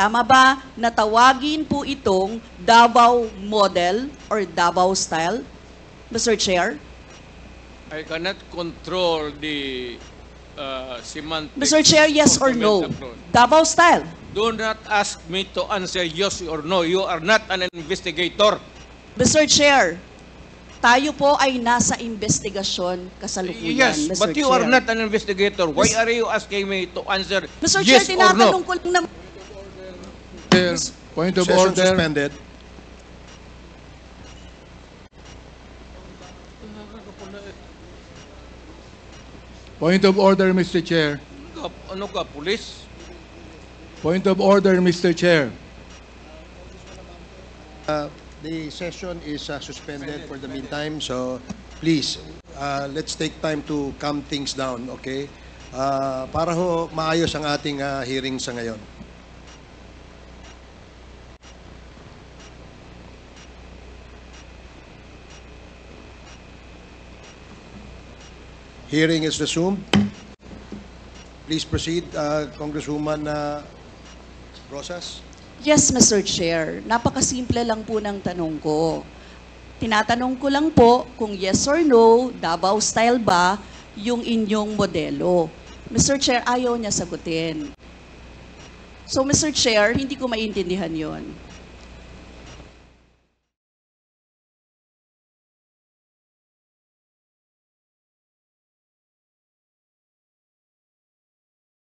Tama ba na tawagin po itong Davao model or Davao style, Mr. Chair? I cannot control the semantics. Mr. Chair, yes of or the no? approach. Davao style. Do not ask me to answer yes or no. You are not an investigator. Mr. Chair, tayo po ay nasa investigasyon kasalukuyan, Yes, Mr. but you Chair. are not an investigator. Why are you asking me to answer Mr. yes Chair, or tinatanong no? ko lang na... Chair, point of Session order. suspended. Point of order, Mr. Chair. Ano ka, police? Point of order, Mr. Chair. The session is suspended for the meantime, so please, let's take time to calm things down, okay? Para ho maayos ang ating hearing sa ngayon. Hearing is resumed. Please proceed, Congresswoman Rosas. Yes, Mr. Chair. Napakasimple lang po ng tanong ko. Tinatanong ko lang po kung yes or no, Davao style ba yung inyong modelo. Mr. Chair, ayaw niya sagutin. So, Mr. Chair, hindi ko maintindihan yon.